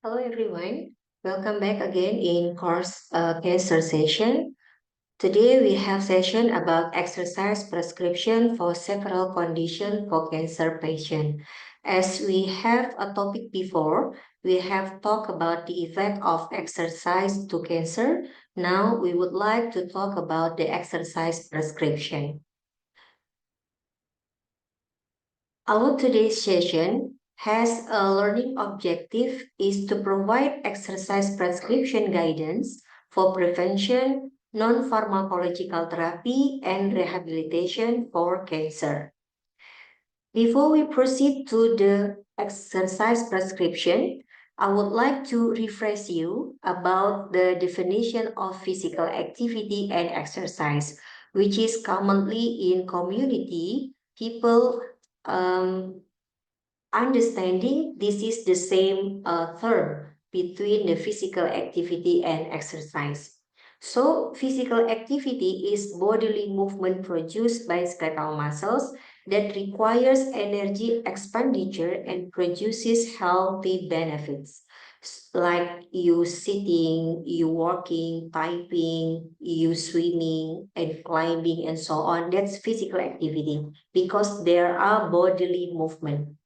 Hello everyone, welcome back again in course cancer session. Today we have session about exercise prescription for several conditions for cancer patient. As we have a topic before, we have talked about the effect of exercise to cancer. Now we would like to talk about the exercise prescription. Our today's session has a learning objective is to provide exercise prescription guidance for prevention, non-pharmacological therapy, and rehabilitation for cancer. Before we proceed to the exercise prescription, I would like to refresh you about the definition of physical activity and exercise, which is commonly in community people um, understanding this is the same term between the physical activity and exercise. So, physical activity is bodily movement produced by skeletal muscles that requires energy expenditure and produces healthy benefits. Like you sitting, you walking, typing, you swimming, and climbing, and so on. That's physical activity because there are bodily movement.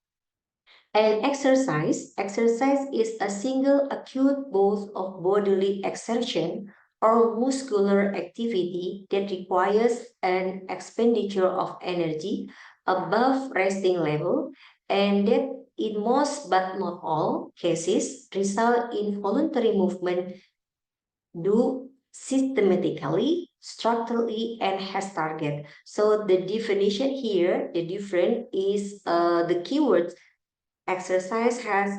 And exercise is a single acute both of bodily exertion or muscular activity that requires an expenditure of energy above resting level and that in most but not all cases result in voluntary movement do systematically, structurally, and has target. So the definition here, the different is the keyword exercise has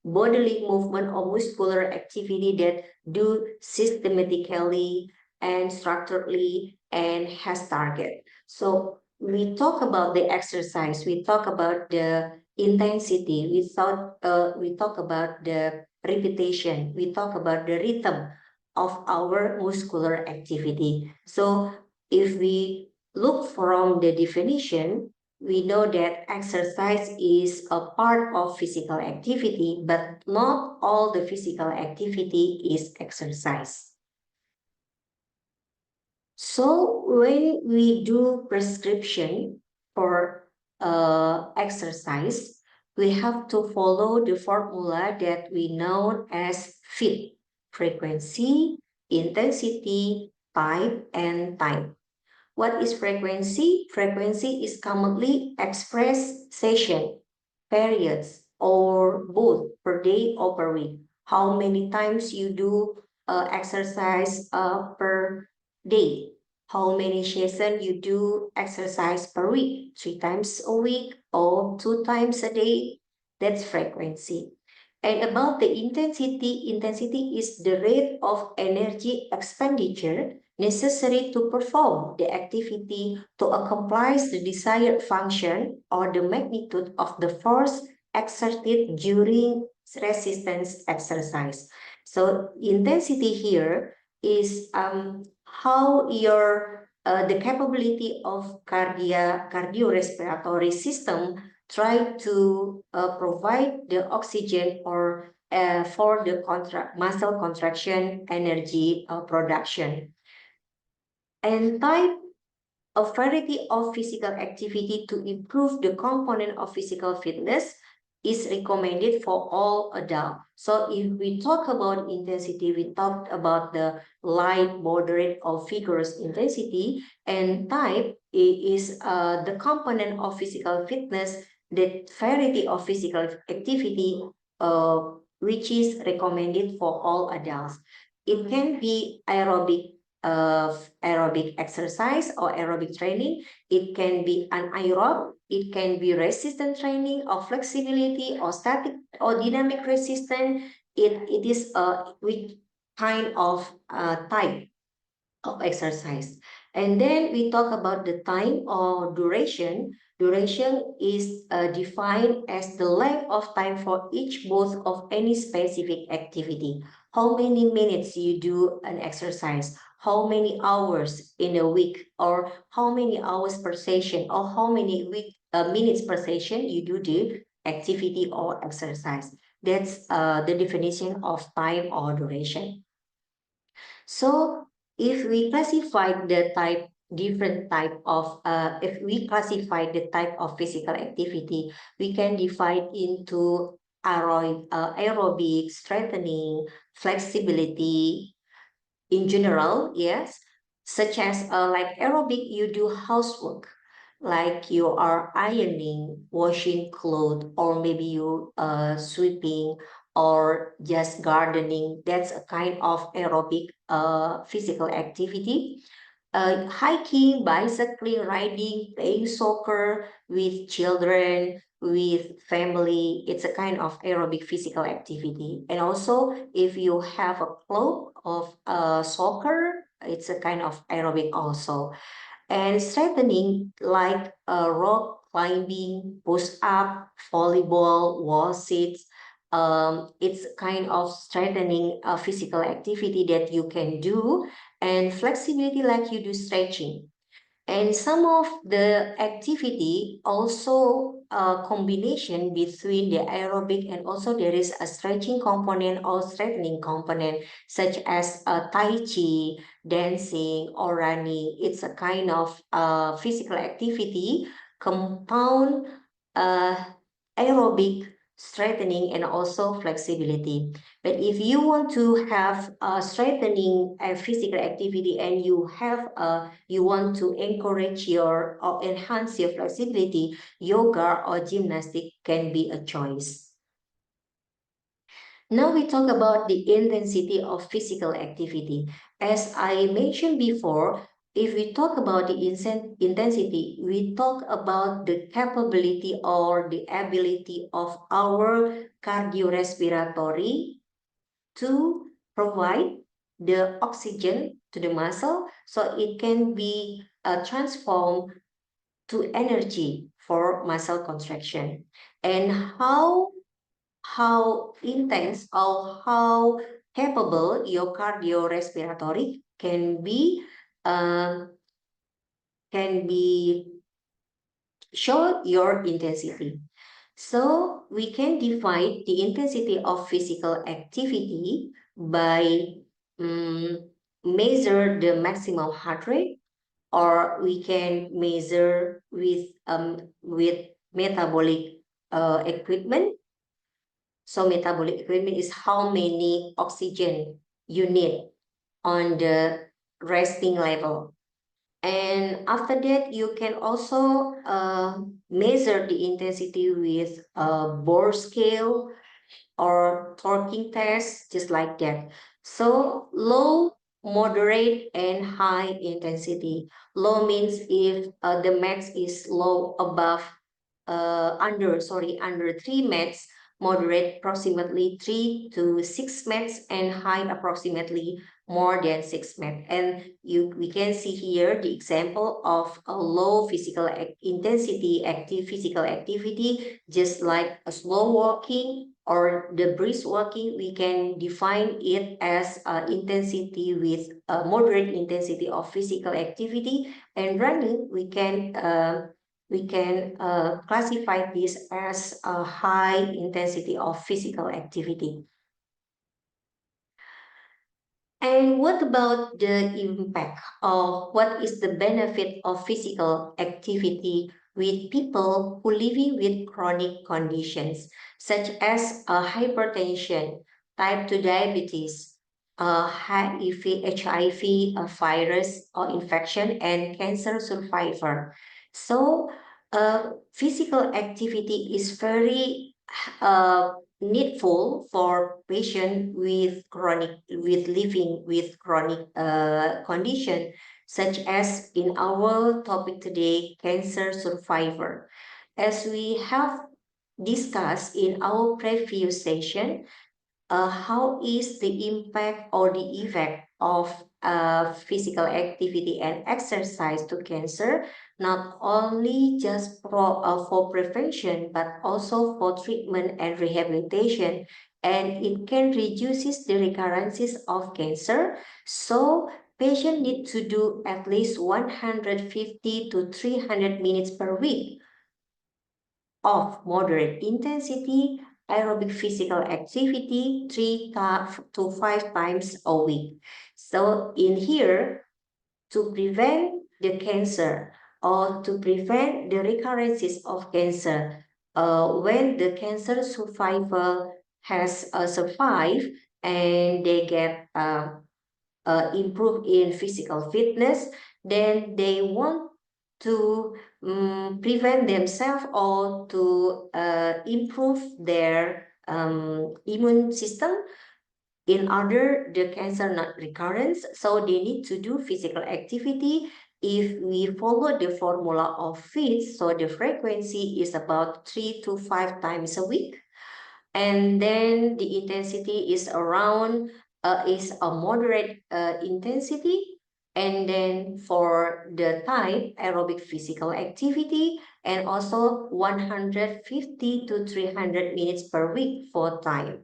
bodily movement or muscular activity that do systematically and structurally and has target. So we talk about the exercise, we talk about the intensity, we talk about the repetition, we talk about the rhythm of our muscular activity. So if we look from the definition, we know that exercise is a part of physical activity, but not all the physical activity is exercise. So when we do prescription for exercise, we have to follow the formula that we know as FIT: frequency, intensity, type, and time. What is frequency? Frequency is commonly expressed session, periods, or both per day or per week. How many times you do exercise per day? How many sessions you do exercise per week? 3 times a week or 2 times a day? That's frequency. And about the intensity is the rate of energy expenditure necessary to perform the activity to accomplish the desired function or the magnitude of the force exerted during resistance exercise. So intensity here is how your the capability of cardiorespiratory system try to provide the oxygen or for the muscle contraction energy production. And type a variety of physical activity to improve the component of physical fitness is recommended for all adults. So if we talk about intensity, we talked about the light, moderate, or vigorous intensity, and type is the component of physical fitness, the variety of physical activity, which is recommended for all adults. It can be of aerobic exercise or aerobic training. It can be anaerob, it can be resistant training or flexibility or static or dynamic resistance. It is which kind of type of exercise. And then we talk about the time or duration. Duration is defined as the length of time for each both of any specific activity. How many minutes you do an exercise, how many hours in a week, or how many hours per session, or how many minutes per session you do the activity or exercise. That's the definition of time or duration. So if we classify the type, different type of, if we classify the type of physical activity, we can divide into aerobic, strengthening, flexibility, in general, yes, such as like aerobic, you do housework, like you are ironing, washing clothes, or maybe you sweeping or just gardening. That's a kind of aerobic physical activity. Hiking, bicycling, riding, playing soccer with children, with family, it's a kind of aerobic physical activity. And also, if you have a club of soccer, it's a kind of aerobic also. And strengthening like rock climbing, push up, volleyball, wall sits. It's kind of strengthening physical activity that you can do, and flexibility like you do stretching. And some of the activity also a combination between the aerobic, and also there is a stretching component or strengthening component, such as Tai Chi, dancing, or running. It's a kind of physical activity, compound uh, aerobic, strengthening, and also flexibility. But if you want to have a strengthening physical activity, and you want to encourage your or enhance your flexibility, yoga or gymnastic can be a choice. Now we talk about the intensity of physical activity. As I mentioned before, if we talk about the intensity, we talk about the capability or the ability of our cardiorespiratory to provide the oxygen to the muscle, so it can be transformed to energy for muscle contraction. And how intense or how capable your cardiorespiratory uh, can be show your intensity. So we can define the intensity of physical activity by measure the maximum heart rate, or we can measure with metabolic equipment. So metabolic equipment is how many oxygen you need on the resting level. And after that, you can also measure the intensity with a bore scale or torquing test, just like that. So low, moderate, and high intensity. Low means if the max is low above under 3 mets, moderate approximately 3 to 6 mets, and high approximately more than 6 mets. And we can see here the example of a low intensity active physical activity, just like a slow walking or the brisk walking. We can define it as intensity with a moderate intensity of physical activity. And running, we can classify this as a high intensity of physical activity. And what about the impact, or what is the benefit of physical activity with people who living with chronic conditions such as hypertension, type 2 diabetes, HIV, virus or infection, and cancer survivor? So, physical activity is very uh, needful for patient with living with chronic condition, such as in our topic today, cancer survivor. As we have discussed in our previous session, how is the impact or the effect of physical activity and exercise to cancer, not only just for prevention, but also for treatment and rehabilitation. And it can reduces the recurrences of cancer. So patient need to do at least 150 to 300 minutes per week of moderate intensity aerobic physical activity 3 to 5 times a week. So in here, to prevent the cancer or to prevent the recurrences of cancer, when the cancer survivor has survived and they get improved in physical fitness, then they want to prevent themselves or to improve their immune system in order the cancer not recurrence. So they need to do physical activity. If we follow the formula of FITS, so the frequency is about 3 to 5 times a week, and then the intensity is around is a moderate intensity, and then for the type aerobic physical activity, and also 150 to 300 minutes per week for time.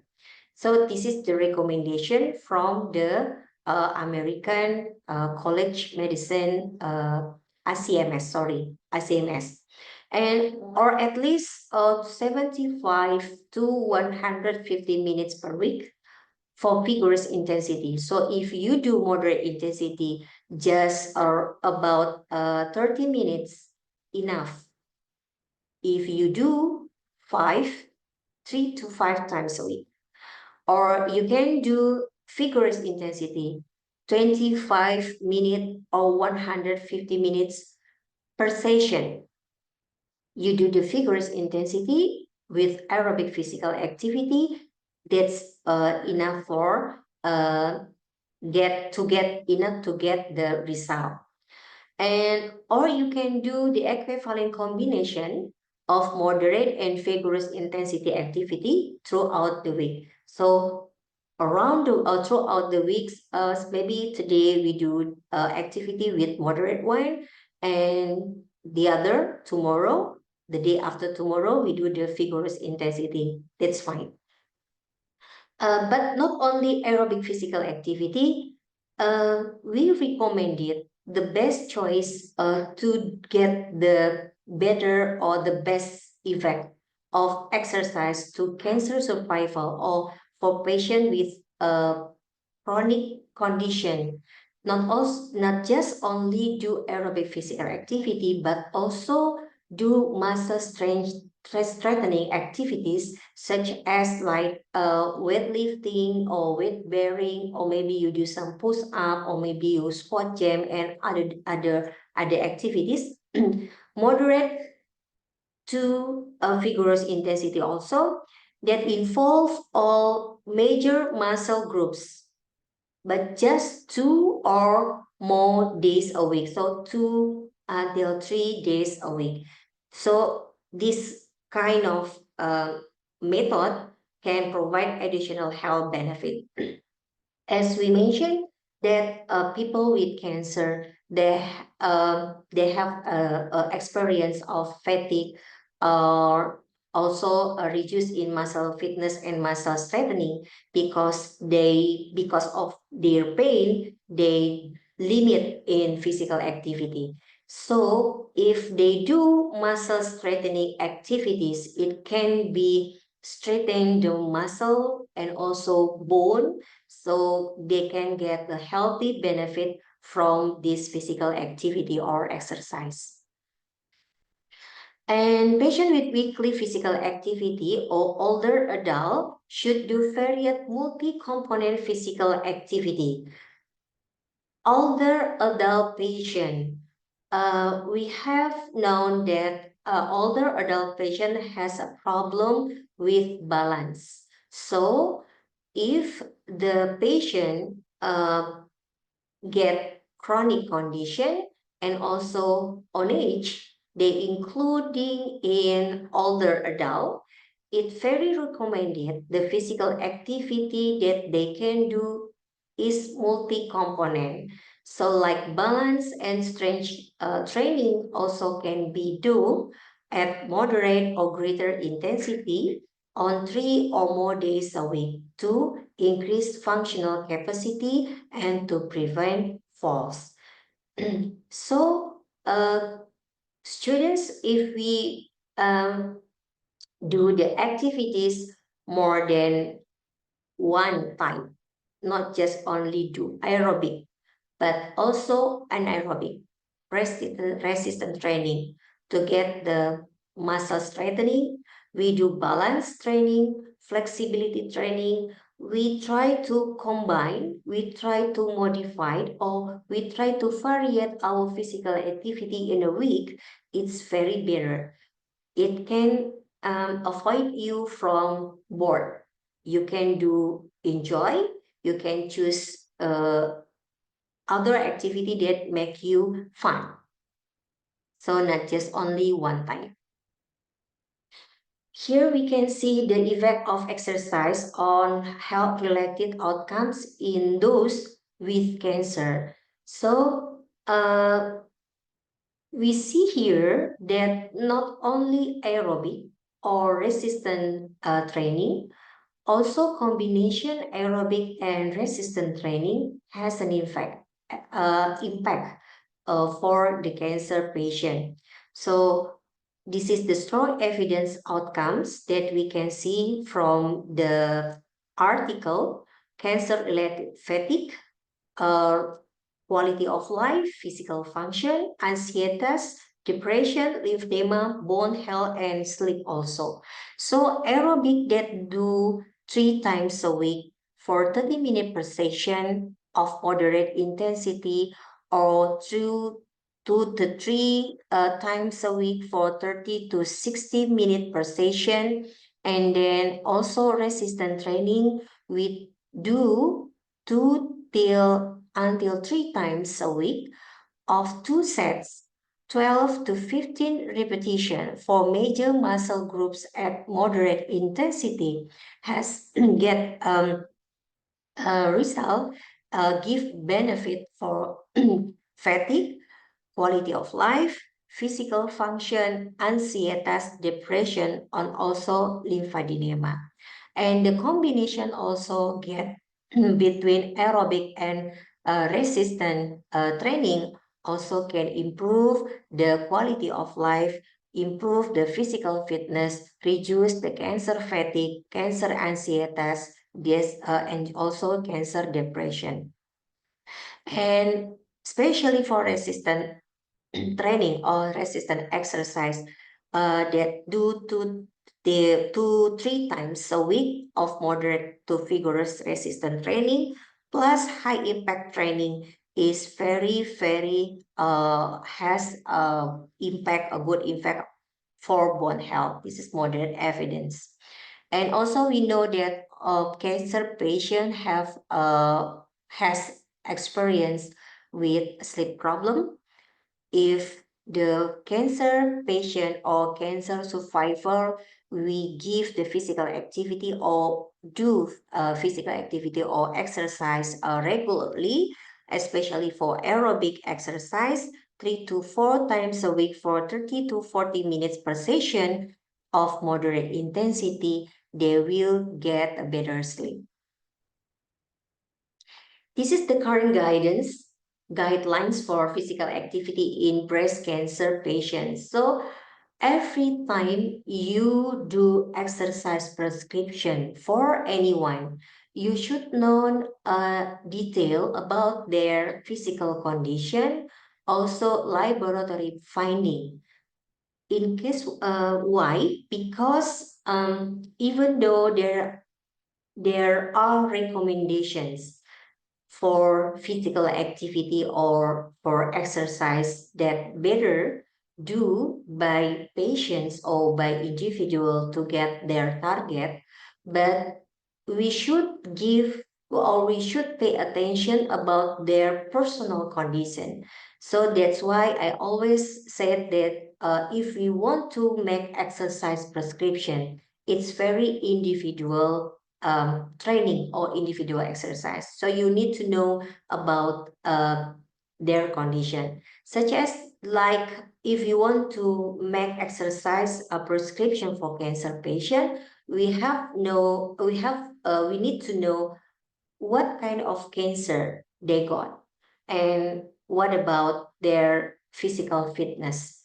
So this is the recommendation from the American College Medicine ACMS, sorry, ACMS, and or at least 75 to 150 minutes per week for vigorous intensity. So if you do moderate intensity, just about 30 minutes enough. If you do 3 to 5 times a week, or you can do vigorous intensity 25 minutes or 150 minutes per session. You do the vigorous intensity with aerobic physical activity. That's enough for get enough to get the result. And or you can do the equivalent combination of moderate and vigorous intensity activity throughout the week. So around the throughout the weeks, maybe today we do activity with moderate one, and the other tomorrow, the day after tomorrow, we do the vigorous intensity. That's fine. But not only aerobic physical activity, we recommended the best choice to get the better or the best effect of exercise to cancer survival or for patient with chronic condition. Not just only do aerobic physical activity, but also do muscle strength strengthening activities such as like weightlifting or weight bearing, or maybe you do some push up, or maybe you squat jam and other activities. Moderate to a vigorous intensity also that involve all major muscle groups, but just 2 or more days a week. So 2 until 3 days a week. So this kind of method can provide additional health benefit. As we mentioned, that people with cancer, they have a experience of fatigue, or also a reduce in muscle fitness and muscle strengthening, because of their pain, they limit in physical activity. So if they do muscle strengthening activities, it can be strengthen the muscle and also bone, so they can get the healthy benefit from this physical activity or exercise. And patient with weekly physical activity or older adult should do varied multi-component physical activity. Older adult patient, we have known that older adult patient has a problem with balance. So if the patient get chronic condition and also on age, they including in older adult, it's very recommended the physical activity that they can do is multi-component. So like balance and strength training also can be do at moderate or greater intensity on 3 or more days a week to increase functional capacity and to prevent falls. So, students, if we do the activities more than one time, not just only do aerobic, but also anaerobic resistant training to get the muscle strengthening. We do balance training, flexibility training. We try to combine, we try to modify, or we try to vary our physical activity in a week. It's very better. It can avoid you from bored. You can do enjoy. You can choose other activity that make you fun. So not just only one time. Here we can see the effect of exercise on health-related outcomes in those with cancer. So we see here that not only aerobic or resistant training, also combination aerobic and resistant training has an impact for the cancer patient. So this is the strong evidence outcomes that we can see from the article cancer-related fatigue, uh, quality of life, physical function, anxieties, depression, lymphedema, bone health, and sleep also. So aerobic that do 3 times a week for 30 minutes per session of moderate intensity or 2 to 3 times a week for 30 to 60 minutes per session. And then also resistant training we do 2 until 3 times a week of 2 sets, 12 to 15 repetition for major muscle groups at moderate intensity has get result give benefit for fatigue, quality of life, physical function, anxieties, depression, and also lymphedema. And the combination also get between aerobic and resistant training also can improve the quality of life, improve the physical fitness, reduce the cancer fatigue, cancer anxieties, yes, and also cancer depression. And especially for resistant training or resistant exercise that do 2 to 3 times a week of moderate to vigorous resistant training plus high impact training is very has a good impact for bone health. This is modern evidence. And also we know that cancer patient have has experience with sleep problem. If the cancer patient or cancer survivor, we give the physical activity or do physical activity or exercise regularly, especially for aerobic exercise, 3 to 4 times a week for 30 to 40 minutes per session of moderate intensity, they will get a better sleep. This is the current guidelines for physical activity in breast cancer patients. So every time you do exercise prescription for anyone, you should know detail about their physical condition, also laboratory finding. In case why? Because even though there are recommendations for physical activity or for exercise that better do by patients or by individual to get their target, but we should give or we should pay attention about their personal condition. So that's why I always said that if we want to make exercise prescription, it's very individual training or individual exercise. So you need to know about their condition, such as like if you want to make exercise a prescription for cancer patient, we need to know what kind of cancer they got and what about their physical fitness.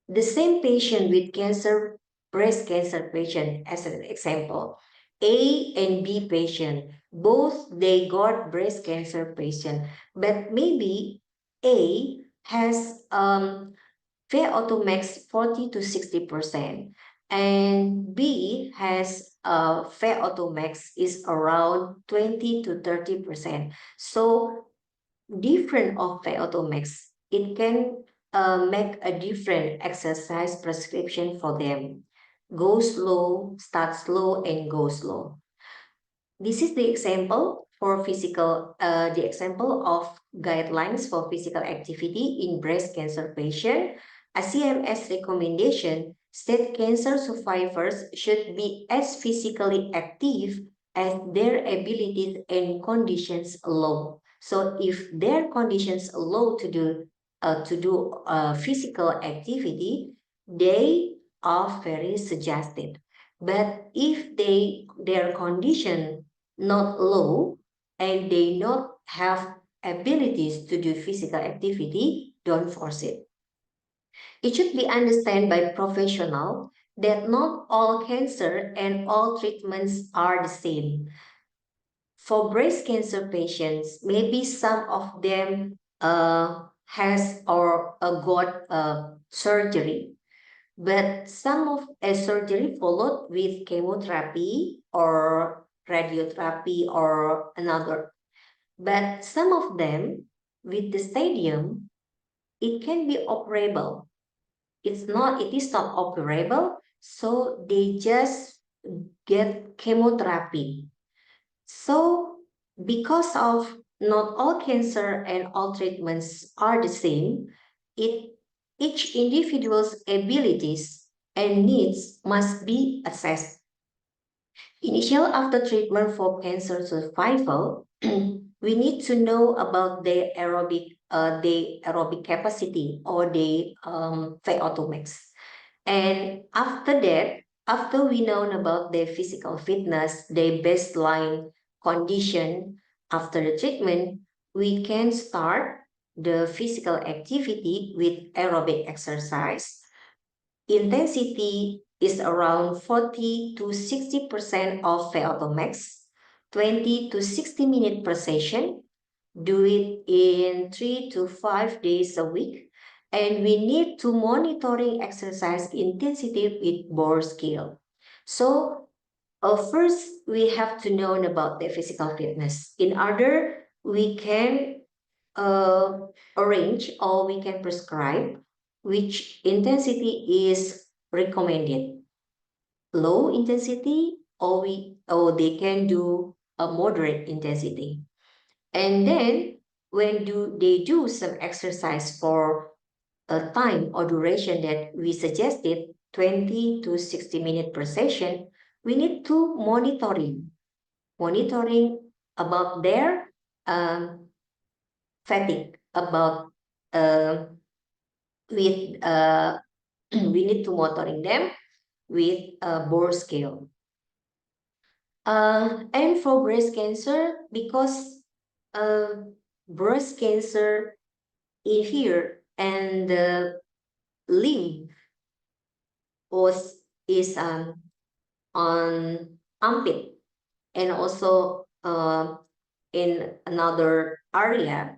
The same patient with cancer, breast cancer patient as an example, A and B patient. Both they got breast cancer patient, but maybe A has Max 40 to 60%, and B has Max is around 20 to 30%. So different of Max, it can make a different exercise prescription for them. Go slow, start slow, and go slow. This is the example for the example of guidelines for physical activity in breast cancer patient. A CMS recommendation state cancer survivors should be as physically active as their abilities and conditions allow. So if their conditions allow to do physical activity, they are very suggested. But if their condition not low and they not have abilities to do physical activity, don't force it. It should be understood by professional that not all cancer and all treatments are the same. For breast cancer patients, maybe some of them has or got surgery, but some of a surgery followed with chemotherapy or radiotherapy or another. But some of them with the stadium, it can be operable. It is not operable, so they just get chemotherapy. So because of not all cancer and all treatments are the same, it each individual's abilities and needs must be assessed. Initial after treatment for cancer survival, we need to know about the aerobic capacity or the max. And after that, after we know about their physical fitness, their baseline condition after the treatment, we can start the physical activity with aerobic exercise. Intensity is around 40 to 60% of max, 20 to 60 minutes per session. Do it in 3 to 5 days a week. And we need to monitoring exercise intensity with bore scale. So first, we have to know about the physical fitness. In order, we can uh, arrange or we can prescribe which intensity is recommended. Low intensity or they can do a moderate intensity. And then when do they do some exercise for a time or duration that we suggested 20 to 60 minutes per session, we need to monitoring about their fatigue, about uh, with we need to monitoring them with a bore scale. And for breast cancer, because uh, breast cancer in here and the limb was is on armpit and also in another area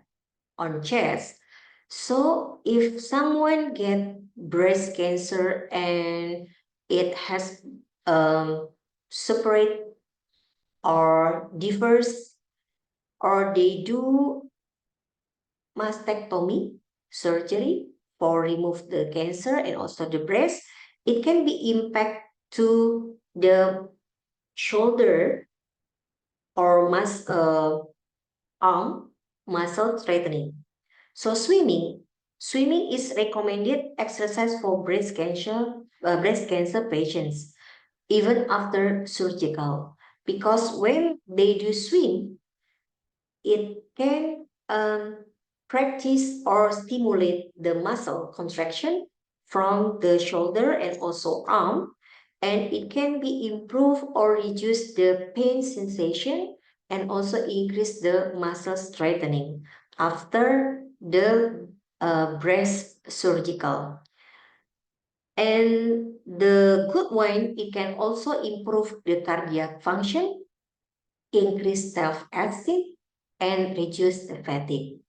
on chest. So if someone get breast cancer and it has separate or differs or they do mastectomy surgery for remove the cancer and also the breast, it can be impact to the shoulder or arm muscle strengthening. So swimming is recommended exercise for breast cancer patients even after surgical because when they do swim, it can practice or stimulate the muscle contraction from the shoulder and also arm, and it can be improve or reduce the pain sensation and also increase the muscle strengthening after the breast surgical. And the good one, it can also improve the cardiac function, increase self-esteem, and reduce the fatigue.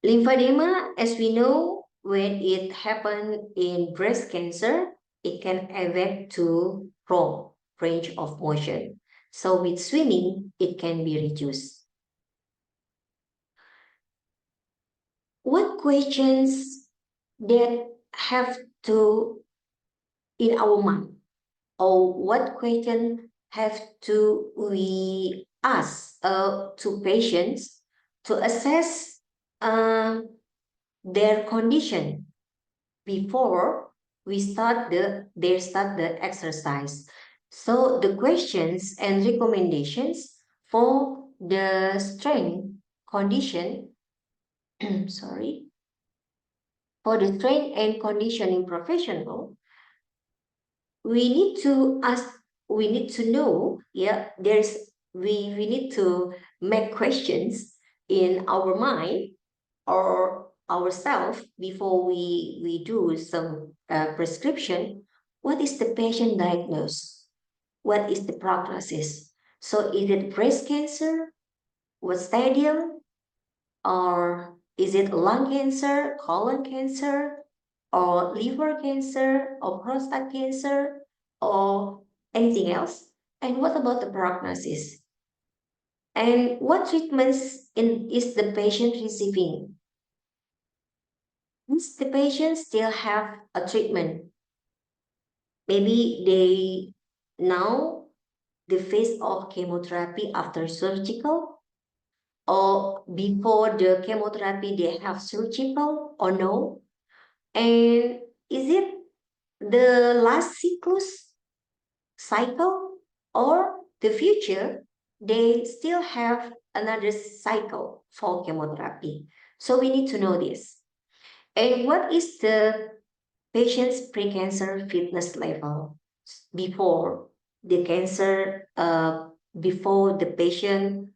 Lymphedema, as we know, when it happens in breast cancer, it can affect to wrong range of motion. So with swimming, it can be reduced. What questions that have to in our mind, or what question have to we ask to patients to assess their condition before they start the exercise. So the questions and recommendations for the strength condition, sorry, for the strength and conditioning professional, we need to ask, we need to know, yeah, we need to make questions in our mind or ourselves before we do some prescription. What is the patient diagnosis? What is the prognosis? So is it breast cancer? What stadium? Or is it lung cancer, colon cancer, or liver cancer, or prostate cancer, or anything else? And what about the prognosis? And what treatments is the patient receiving? Does the patient still have a treatment? Maybe they now the phase of chemotherapy after surgical, or before the chemotherapy they have surgical or no? And is it the last cycle, or the future they still have another cycle for chemotherapy? So we need to know this. And what is the patient's pre-cancer fitness level before the cancer, before the patient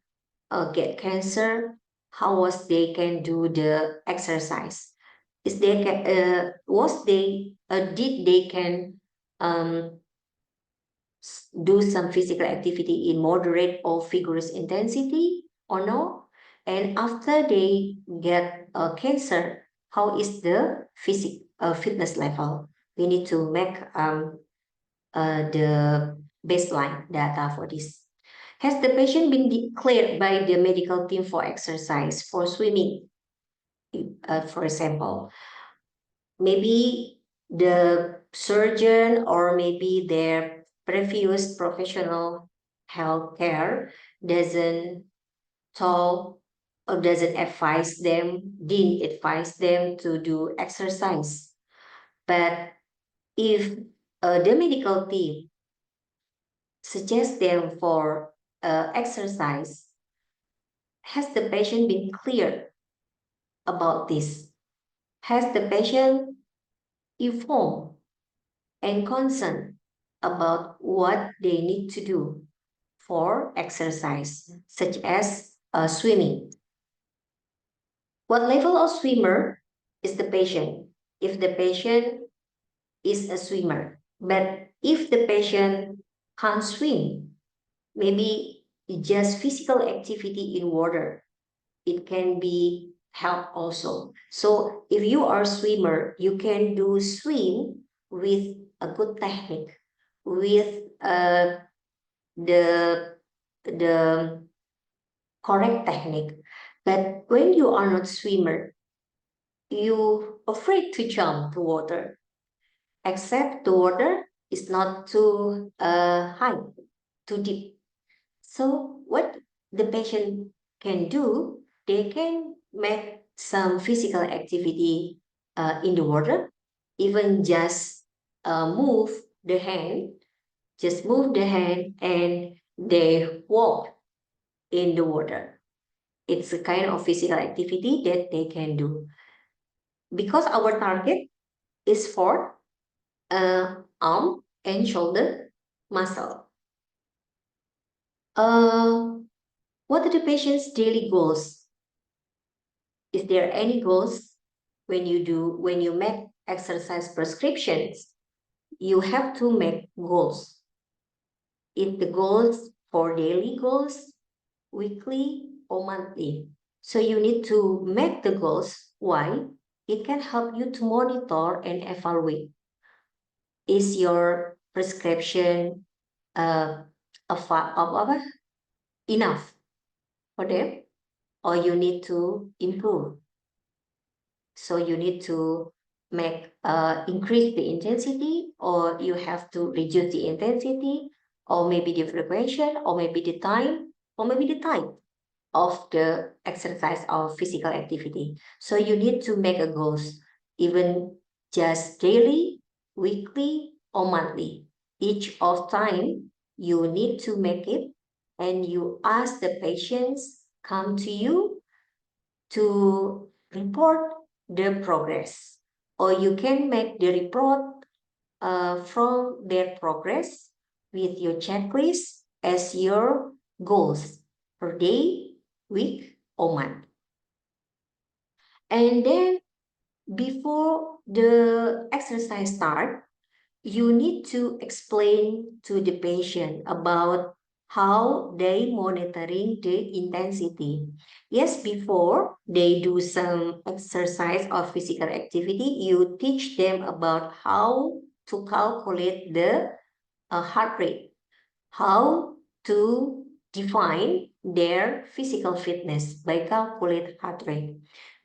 get cancer? How was they can do the exercise? Is they can was they did they can um, do some physical activity in moderate or vigorous intensity or no? And after they get cancer, how is the fitness level? We need to make the baseline data for this. Has the patient been declared by the medical team for exercise, for swimming, for example? Maybe the surgeon or maybe their previous professional healthcare doesn't talk or didn't advise them to do exercise. But if the medical team suggests them for exercise, has the patient been clear about this? Has the patient informed and concerned about what they need to do for exercise, such as swimming? What level of swimmer is the patient? If the patient is a swimmer, but if the patient can't swim, maybe just physical activity in water, it can be help also. So if you are a swimmer, you can do swim with a good technique, with the the correct technique. But when you are not swimmer, you afraid to jump to water, except the water is not too high, too deep. So what the patient can do, they can make some physical activity in the water, even just move the hand, just move the hand and they walk in the water. It's a kind of physical activity that they can do. Because our target is for arm and shoulder muscle. What are the patient's daily goals? Is there any goals when you make exercise prescriptions, you have to make goals. If the goals for daily goals, weekly, or monthly. So you need to make the goals. Why? It can help you to monitor and evaluate. Is your prescription of enough for them, or you need to improve? So you need to make increase the intensity, or you have to reduce the intensity, or maybe the frequency, or maybe the time, or maybe the type of the exercise or physical activity. So you need to make a goals, even just daily, weekly, or monthly. Each of time you need to make it, and you ask the patients come to you to report their progress, or you can make the report from their progress with your checklist as your goals per day, week, or month. And then before the exercise start, you need to explain to the patient about how they monitoring the intensity. Yes, before they do some exercise or physical activity, you teach them about how to calculate the heart rate, how to define their physical fitness by calculate heart rate.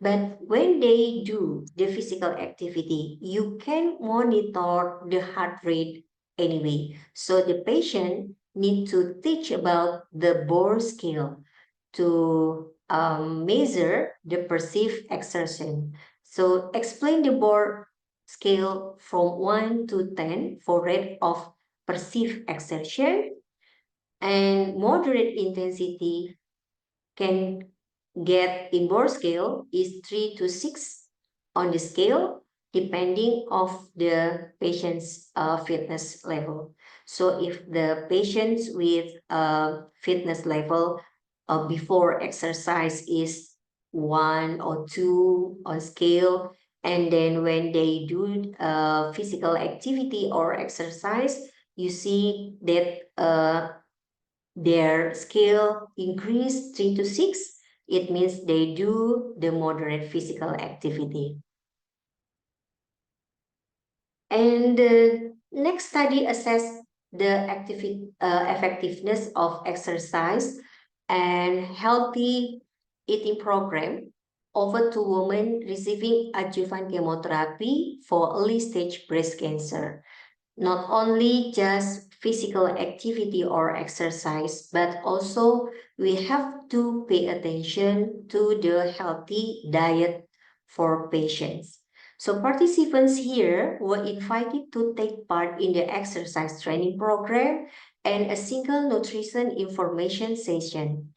But when they do the physical activity, you can monitor the heart rate anyway. So the patient need to teach about the bore scale to measure the perceived exertion. So explain the bore scale from 1 to 10 for rate of perceived exertion, and moderate intensity can get in bore scale is 3 to 6 on the scale, depending of the patient's fitness level. So if the patients with fitness level before exercise is 1 or 2 on scale, and then when they do physical activity or exercise, you see that their scale increase 3 to 6, it means they do the moderate physical activity. And the next study assessed the effectiveness of exercise and healthy eating program over to women receiving adjuvant chemotherapy for early stage breast cancer. Not only just physical activity or exercise, but also we have to pay attention to the healthy diet for patients. So participants here were invited to take part in the exercise training program and a single nutrition information session.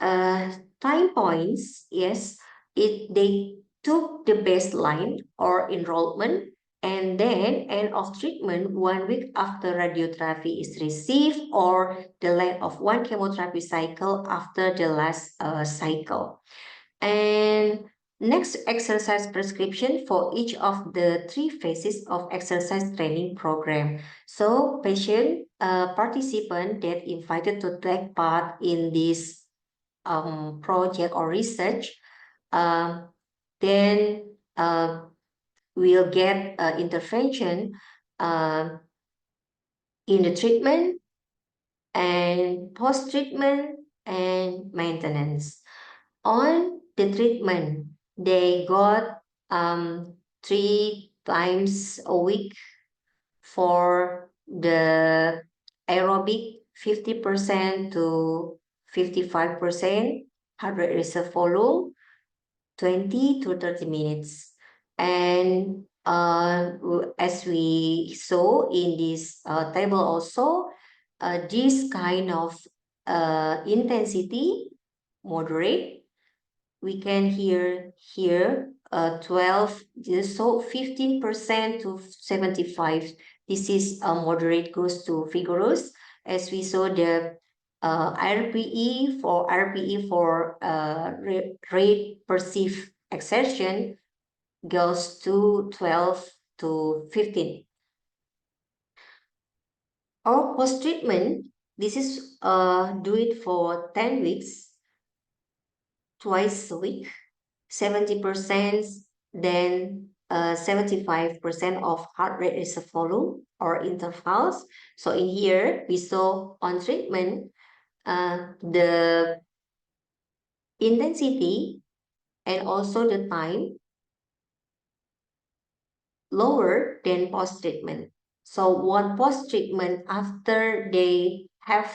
Time points, yes, they took the baseline or enrollment, and then end of treatment 1 week after radiotherapy is received, or the length of one chemotherapy cycle after the last cycle. And next exercise prescription for each of the 3 phases of exercise training program. So patient participant that invited to take part in this project or research, then we'll get intervention uh, in the treatment and post-treatment and maintenance. On the treatment, they got 3 times a week for the aerobic 50% to 55% heart rate reserve volume, 20 to 30 minutes. And as we saw in this table also, this kind of intensity, moderate, we can hear here 12, so 15% to 75. This is a moderate goes to vigorous. As we saw the RPE for rate perceived exertion, goes to 12 to 15. Or post-treatment, this is do it for 10 weeks, twice a week, 70%, then 75% of heart rate is a follow or intervals. So in here, we saw on treatment, the intensity and also the time lower than post-treatment. So one post-treatment after they have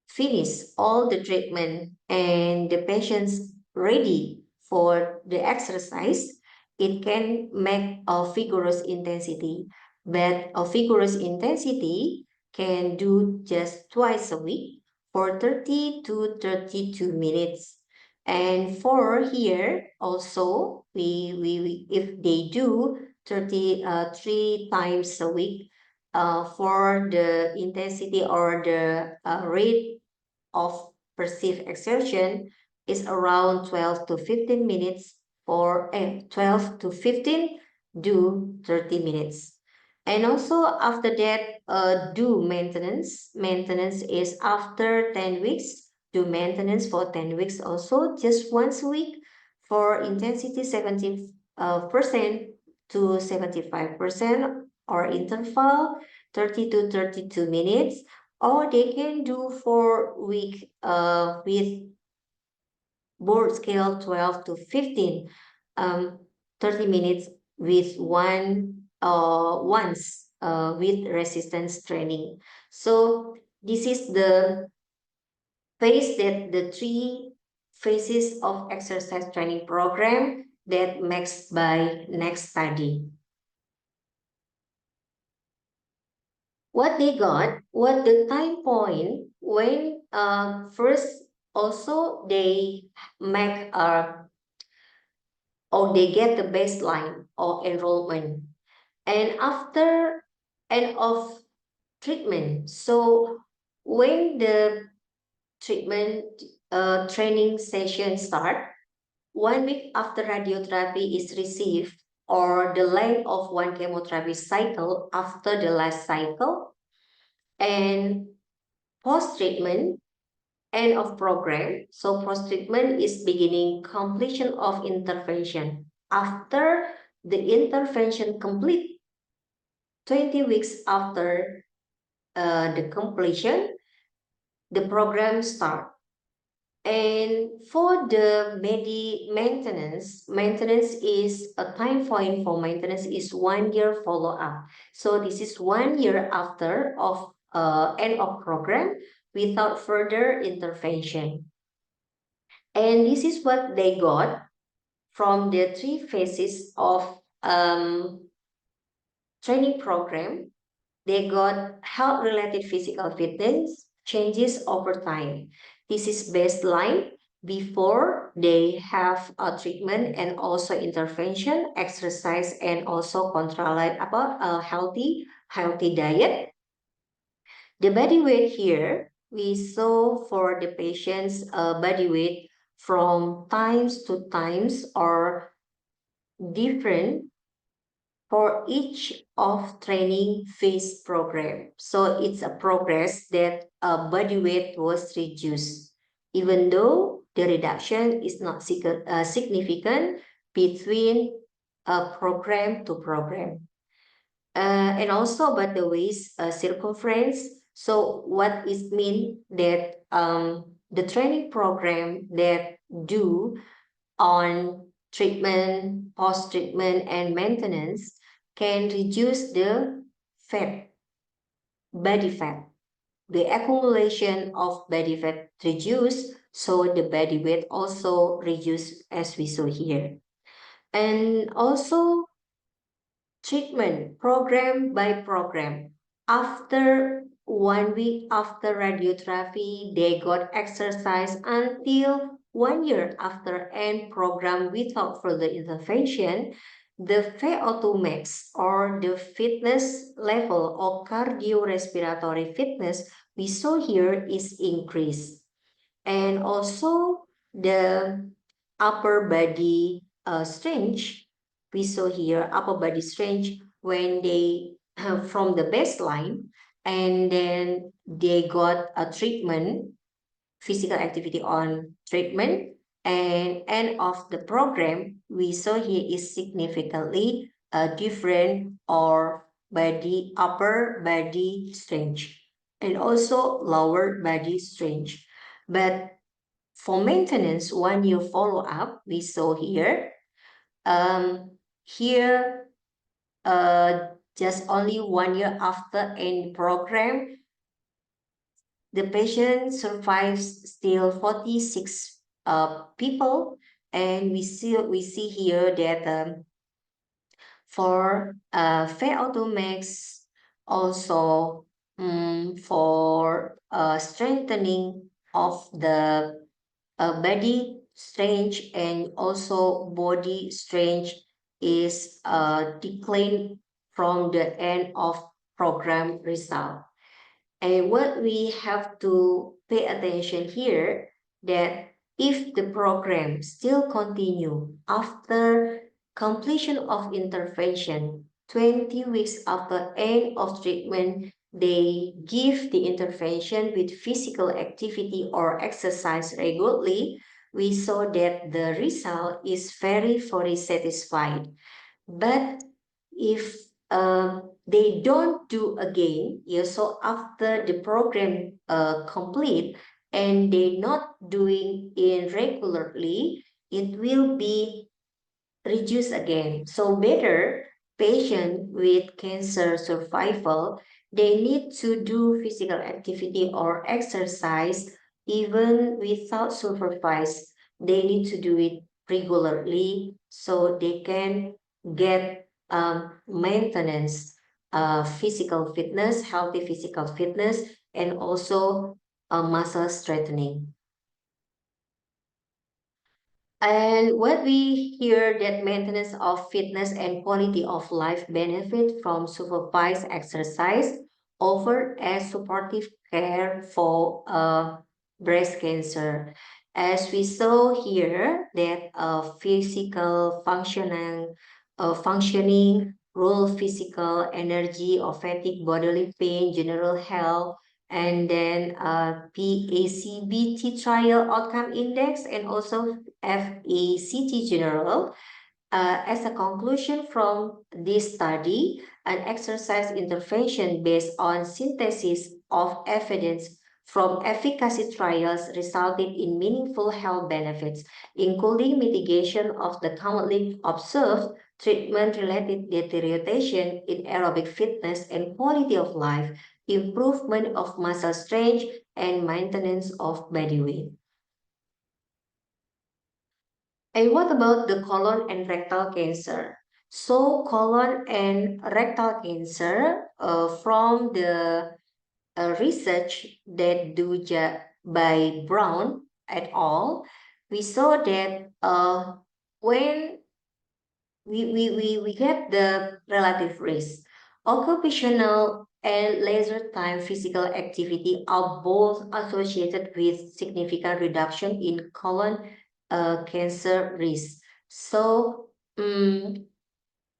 finished all the treatment and the patient's ready for the exercise, it can make a vigorous intensity. But a vigorous intensity can do just twice a week for 30 to 32 minutes. And for here also, we if they do 3 times a week, for the intensity or the rate of perceived exertion is around 12 to 15 minutes for 12 to 15 do 30 minutes. And also after that, do maintenance. Maintenance is after 10 weeks. Do maintenance for 10 weeks also, just once a week for intensity 70% to 75% or interval 30 to 32 minutes, or they can do for week with board scale 12 to 15, um, 30 minutes with once with resistance training. So this is the phase that the 3 phases of exercise training program that makes by next study. What they got, what the time point when first also they make or they get the baseline or enrollment, and after end of treatment. So when the treatment training session start, 1 week after radiotherapy is received, or the length of one chemotherapy cycle after the last cycle, and post-treatment, end of program. So post-treatment is beginning completion of intervention. After the intervention complete, 20 weeks after the completion, the program start. And for the maintenance is a time point for maintenance is 1 year follow-up. So this is 1 year after of end of program without further intervention. And this is what they got from the 3 phases of training program. They got health-related physical fitness changes over time. This is baseline before they have a treatment and also intervention, exercise, and also control about a healthy diet. The body weight here, we saw for the patient's body weight from times to times or different for each of training phase program. So it's a progress that body weight was reduced, even though the reduction is not significant between program to program. And also about the waist circumference. So what is mean that the training program that do on treatment, post-treatment, and maintenance can reduce the fat, body fat. The accumulation of body fat reduce, so the body weight also reduce as we saw here. And also treatment program by program. After 1 week after radiotherapy, they got exercise until 1 year after end program without further intervention. The VO2 max or the fitness level or cardiorespiratory fitness we saw here is increased. And also the upper body strength we saw here upper body strength when they from the baseline, and then they got a treatment, physical activity on treatment, and end of the program we saw here is significantly different or body upper body strength and also lower body strength. But for maintenance 1 year follow-up we saw here, um here just only 1 year after end program, the patient survives still 46 people, and we see here that for Automax also, for strengthening of the body strength and also body strength is declined from the end of program result. And what we have to pay attention here, that if the program still continue after completion of intervention, 20 weeks after end of treatment, they give the intervention with physical activity or exercise regularly, we saw that the result is very satisfied. But if they don't do again, yeah, so after the program complete and they not doing it regularly, it will be reduce again. So better patient with cancer survival, they need to do physical activity or exercise even without supervise. They need to do it regularly so they can get maintenance, physical fitness, healthy physical fitness, and also muscle strengthening. And what we hear that maintenance of fitness and quality of life benefit from supervised exercise over as supportive care for breast cancer. As we saw here that physical functioning, role physical energy or fatigue, bodily pain, general health, and then PACBT trial outcome index, and also FACT general. As a conclusion from this study, an exercise intervention based on synthesis of evidence from efficacy trials resulted in meaningful health benefits, including mitigation of the commonly observed treatment-related deterioration in aerobic fitness and quality of life, improvement of muscle strength, and maintenance of body weight. And what about the colon and rectal cancer? So colon and rectal cancer, from the research that by Brown et al., we saw that when we get the relative risk, occupational and leisure time physical activity are both associated with significant reduction in colon cancer risk. So,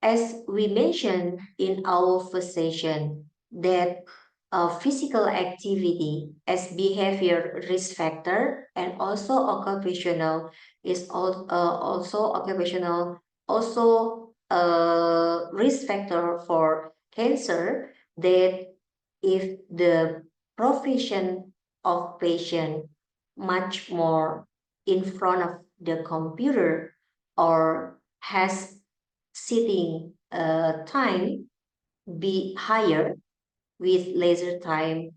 as we mentioned in our first session, that physical activity as behavior risk factor and also occupational also occupational also risk factor for cancer, that if the profession of patient much more in front of the computer or has sitting time be higher, with laser time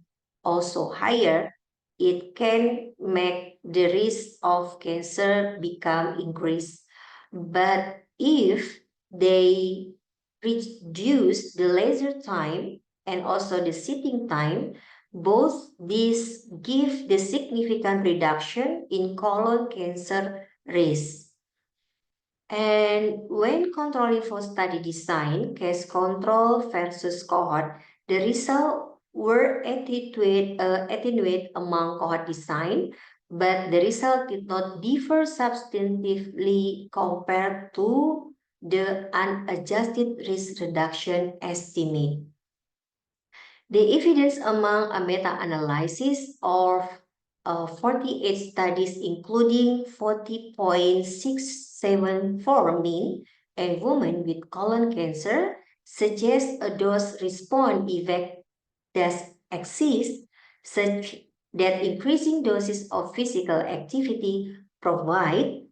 also higher, it can make the risk of cancer become increased. But if they reduce the laser time and also the sitting time, both these give the significant reduction in colon cancer risk. And when controlling for study design, case control versus cohort, the result were attenuate among cohort design, but the result did not differ substantively compared to the unadjusted risk reduction estimate. The evidence among a meta-analysis of 48 studies, including 40.674 men and women with colon cancer, suggests a dose-response effect does exist, such that increasing doses of physical activity provide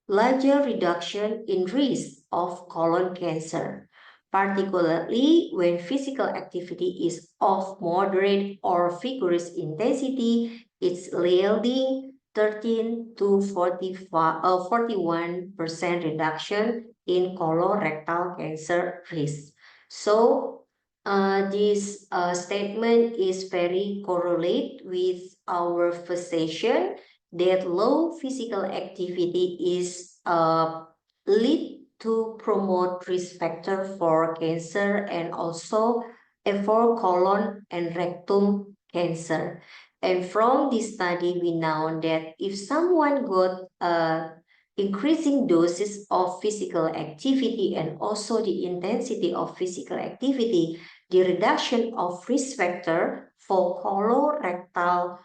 larger reduction in risk of colon cancer, particularly when physical activity is of moderate or vigorous intensity. It's yielding 13 to 41% reduction in colorectal cancer risk. So, this statement is very correlate with our physician that low physical activity is lead to promote risk factor for cancer and also for colon and rectum cancer. And from this study, we know that if someone got increasing doses of physical activity and also the intensity of physical activity, the reduction of risk factor for colorectal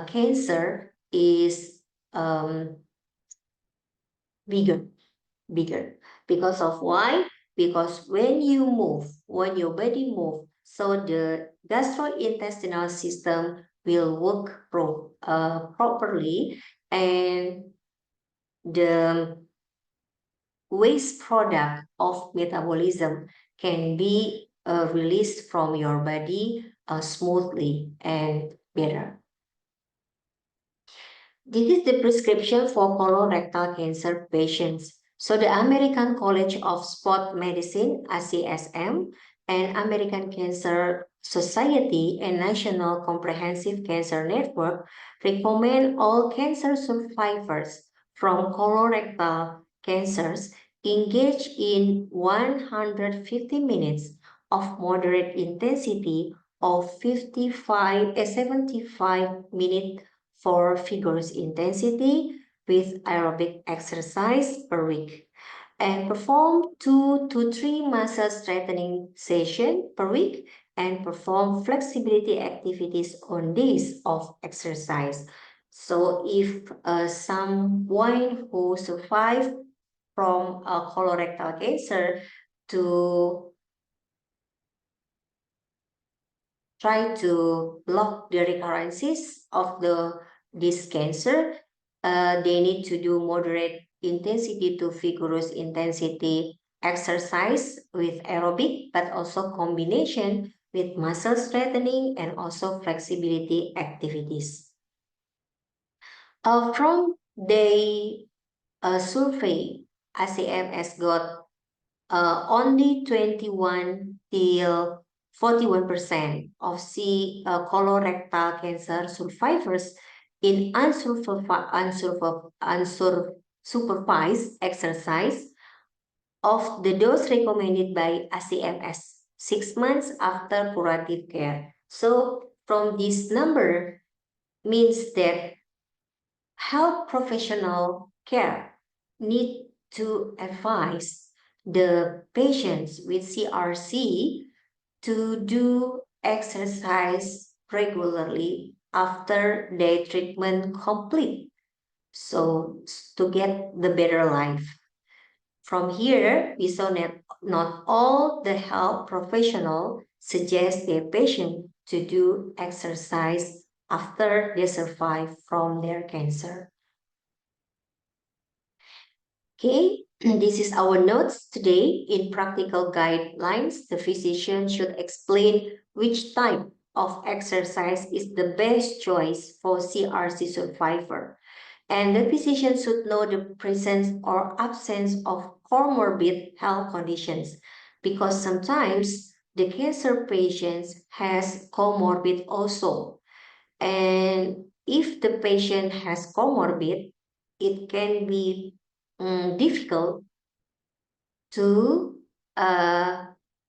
cancer is bigger. Because of why? Because when you move, when your body move, so the gastrointestinal system will work properly, and the waste product of metabolism can be released from your body smoothly and better. This is the prescription for colorectal cancer patients. So the American College of Sport Medicine, ACSM, and American Cancer Society and National Comprehensive Cancer Network recommend all cancer survivors from colorectal cancers engage in 150 minutes of moderate intensity of 75 minutes for vigorous intensity with aerobic exercise per week, and perform 2 to 3 muscle strengthening sessions per week, and perform flexibility activities on days of exercise. So if someone who survived from colorectal cancer to try to block the recurrences of this cancer, they need to do moderate intensity to vigorous intensity exercise with aerobic, but also combination with muscle strengthening and also flexibility activities. From the survey, ACM has got only 21 till 41% of colorectal cancer survivors in unsupervised exercise of the dose recommended by ACMS 6 months after curative care. So from this number means that health professional care need to advise the patients with CRC to do exercise regularly after their treatment complete. So to get the better life. From here, we saw that not all the health professional suggest their patient to do exercise after they survive from their cancer. Okay, this is our notes today. In practical guidelines, the physician should explain which type of exercise is the best choice for CRC survivor. And the physician should know the presence or absence of comorbid health conditions, because sometimes the cancer patients has comorbid also. And if the patient has comorbid, it can be difficult to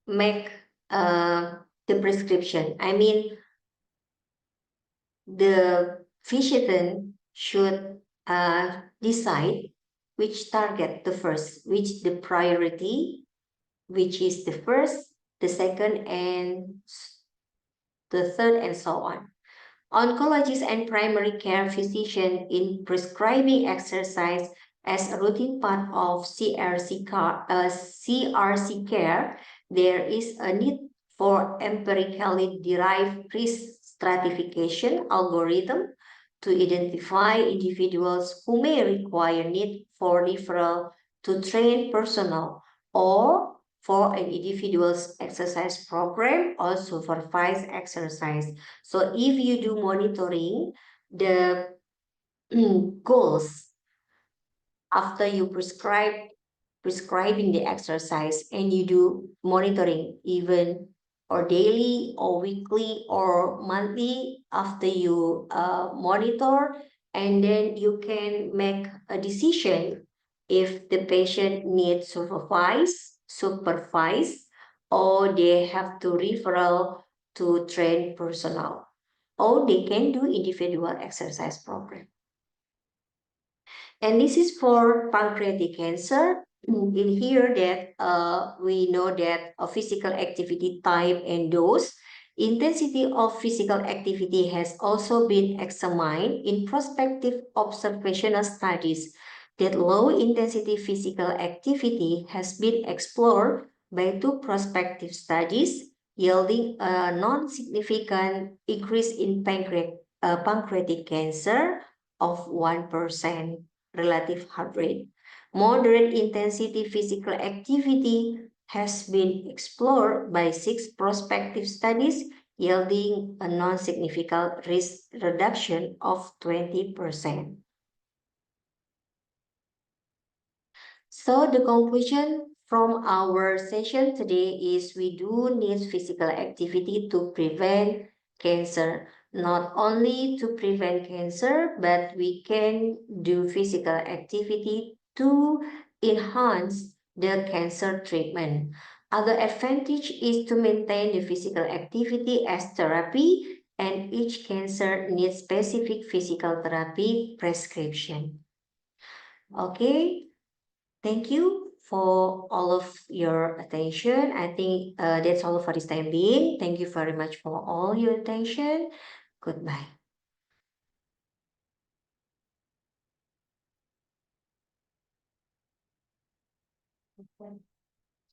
make the prescription. I mean, the physician should decide which target the first, which the priority, which is the first, the second, and the third, and so on. Oncologists and primary care physicians in prescribing exercise as a routine part of CRC care, there is a need for empirically derived risk stratification algorithm to identify individuals who may require need for referral to trained personnel or for an individual's exercise program or supervised exercise. So if you do monitoring, the goals after you prescribing the exercise and you do monitoring even or daily or weekly or monthly after you monitor, and then you can make a decision if the patient needs supervise or they have to referral to trained personnel, or they can do individual exercise program. And this is for pancreatic cancer. In here that we know that a physical activity type and dose, intensity of physical activity has also been examined in prospective observational studies. That low intensity physical activity has been explored by two prospective studies, yielding a non-significant increase in pancreatic cancer of 1% relative heart rate. Moderate intensity physical activity has been explored by 6 prospective studies, yielding a non-significant risk reduction of 20%. So the conclusion from our session today is we do need physical activity to prevent cancer. Not only to prevent cancer, but we can do physical activity to enhance the cancer treatment. Other advantage is to maintain the physical activity as therapy, and each cancer needs specific physical therapy prescription. Okay. Thank you for all of your attention. I think that's all for this time being. Thank you very much for all your attention. Goodbye.